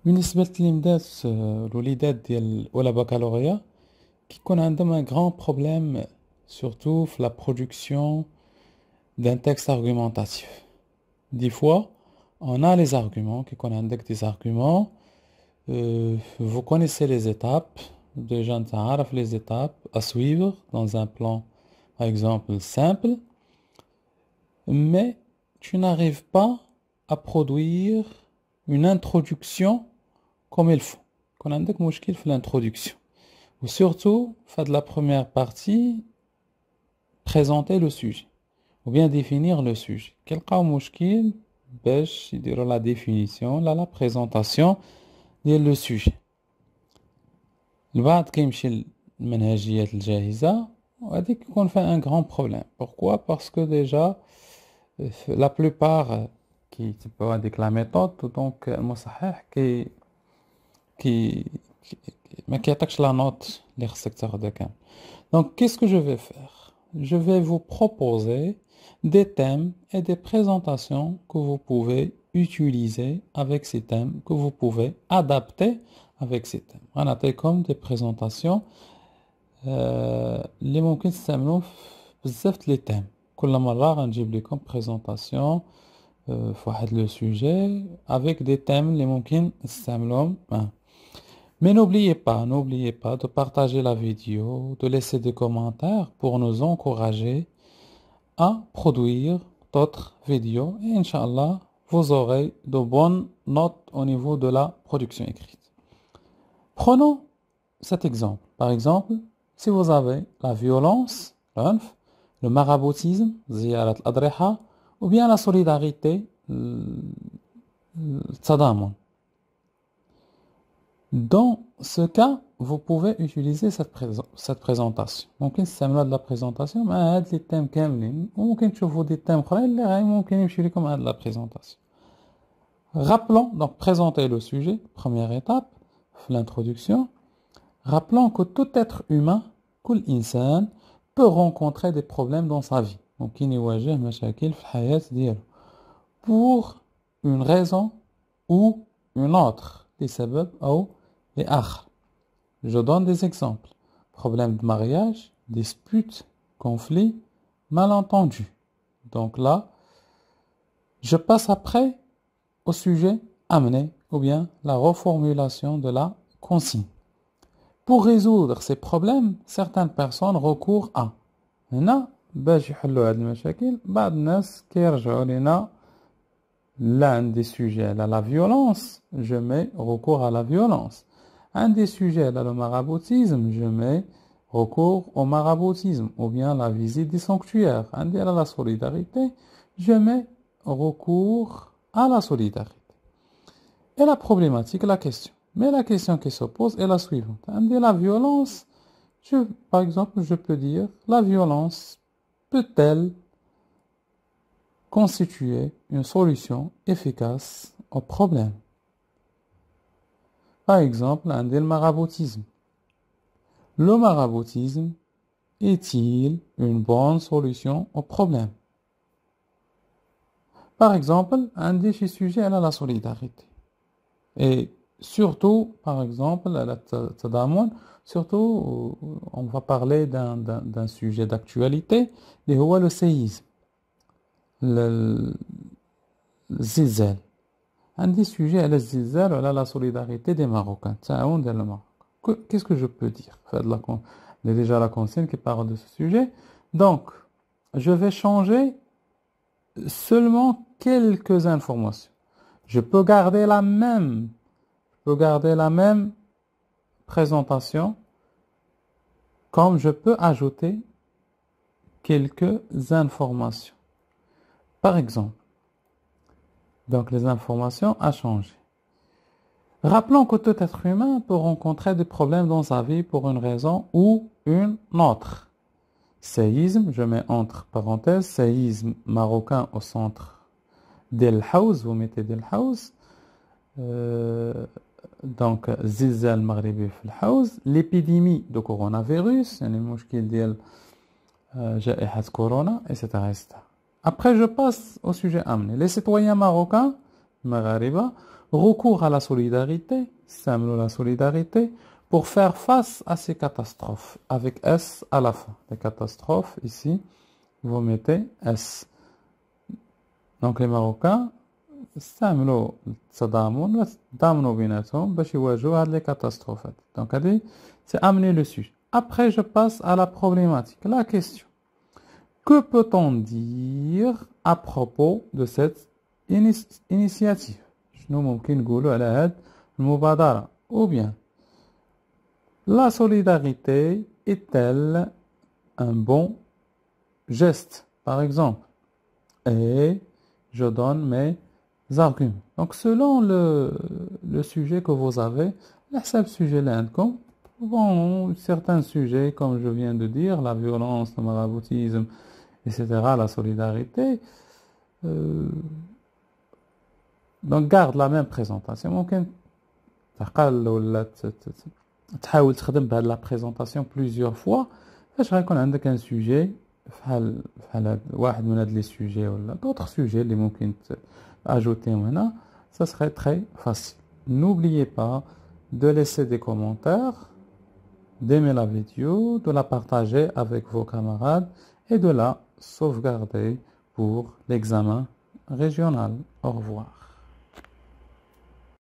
بالنسبة للتلاميذات الوليدات ديال أولى بكالوريا كيكون عندهم un grand problème surtout في la production d'un texte argumentatif. Des fois, on a les arguments, كيكون عندك des arguments, vous connaissez les étapes, déjà انت عارف les étapes à suivre dans un plan, par exemple, simple, mais tu n'arrives pas à produire une introduction comme il faut. Qu'on a عندك مشكل في l'introduction. Ou surtout, faire de la première partie, présenter le sujet. Ou bien définir le sujet. كيلقاو مشكل باش يديروا la définition, la présentation ديال le sujet. البعض كيمشي للمنهجيات الجاهزة وهذيك يكون فيها un grand problème. Pourquoi? Parce que déjà, la plupart qui تبعوا هذيك la méthode, donc المصحح ما كيعطيكش la note اللي خصك تاخدها كامل. Donc qu'est-ce que je vais faire? Je vais vous proposer des thèmes et des présentations que vous pouvez utiliser avec ces thèmes, que vous pouvez adapter avec ces thèmes. On a comme des présentations اللي ممكن تستعملوا بزاف لي thèmes. كل مرة غنجيب لكم présentation في واحد لو sujet avec des thèmes اللي ممكن تستعملوهم. Mais n'oubliez pas de partager la vidéo, de laisser des commentaires pour nous encourager à produire d'autres vidéos. Et Inch'Allah, vous aurez de bonnes notes au niveau de la production écrite. Prenons cet exemple. Par exemple, si vous avez la violence, l'anf, le maraboutisme, ziyarat al-adriha, ou bien la solidarité, le tadamun. Dans ce cas, vous pouvez utiliser cette présentation. ممكن تستعملوا هاد la présentation مع هاد les thèmes كاملين وممكن تشوفوا des thèmes اخرين اللي غير ممكن يمشي لكم هاد la présentation. Rappelons, donc présenter le sujet, première étape, l'introduction. Rappelons que tout être humain, كل إنسان, peut rencontrer des problèmes dans sa vie. ممكن يواجه مشاكل في الحياة ديالو. Pour une raison ou une autre. Les سبب أو les آخر. Je donne des exemples. Problème de mariage, disputes, conflits, malentendus. Donc là, je passe après au sujet amené ou bien la reformulation de la consigne. Pour résoudre ces problèmes, certaines personnes recourent à هنا باش يحلوا هاد المشاكل بعض الناس كيرجعوا لنا là un des sujets là la violence, je mets recours à la violence. Un des sujets là le maraboutisme, je mets recours au maraboutisme ou bien la visite des sanctuaires. Un des là la solidarité, je mets recours à la solidarité. Et la problématique, la question. Mais la question qui se pose est la suivante. Un des la violence, par exemple, je peux dire la violence peut-elle constituer une solution efficace au problème. Par exemple, un des maraboutisme. Le maraboutisme est-il une bonne solution au problème? Par exemple, un des sujets est la solidarité. Et surtout, par exemple, la tadamun, surtout, on va parler d'un sujet d'actualité, le séisme. الزلزال عندي sujet على الزلزال وعلى la solidarité des Marocains التعاون ديال المغرب. Qu'est-ce que je peux dire? Il y a déjà la consigne qui parle de ce sujet. Donc, je vais changer seulement quelques informations. Je peux garder la même présentation comme je peux ajouter quelques informations. Par exemple, donc les informations à changer. Rappelons que tout être humain peut rencontrer des problèmes dans sa vie pour une raison ou une autre. Séisme, je mets entre parenthèses, séisme marocain au centre d'El Haouz, vous mettez d'El Haouz. Donc, zilzal maghribi fil Haouz, l'épidémie de coronavirus, يعني المشكل ديال جائحة كورونا, etc. Après, je passe au sujet amené. Les citoyens marocains, Maghariba, recours à la solidarité, استعملوا la solidarité, pour faire face à ces catastrophes, avec S à la fin. Les catastrophes, ici, vous mettez S. Donc les Marocains استعملوا التضامن وتضامنوا بيناتهم باش يواجهوا هاد les catastrophes. Donc c'est amener le sujet. Après, je passe à la problématique, la question. Que peut-on dire à propos de cette initiative? شنو ممكن نقولوا على هاد المبادرة? Ou bien, la solidarité est-elle un bon geste, par exemple? Et je donne mes arguments. Donc, selon le sujet que vous avez, le sujet l'indcom, bon, certains sujets, comme je viens de dire, la violence, le maraboutisme, etc., la solidarité, donc garde la même présentation. ممكن تقل ولا تحاول تخدم بهاد la présentation plusieurs fois فاش غيكون عندك un sujet بحال هاد واحد من هاد les sujets ولا d'autres sujets اللي ممكن ajouter هنا, ça serait très facile. N'oubliez pas de laisser des commentaires, d'aimer la vidéo, de la partager avec vos camarades et de la sauvegarder pour l'examen régional. Au revoir.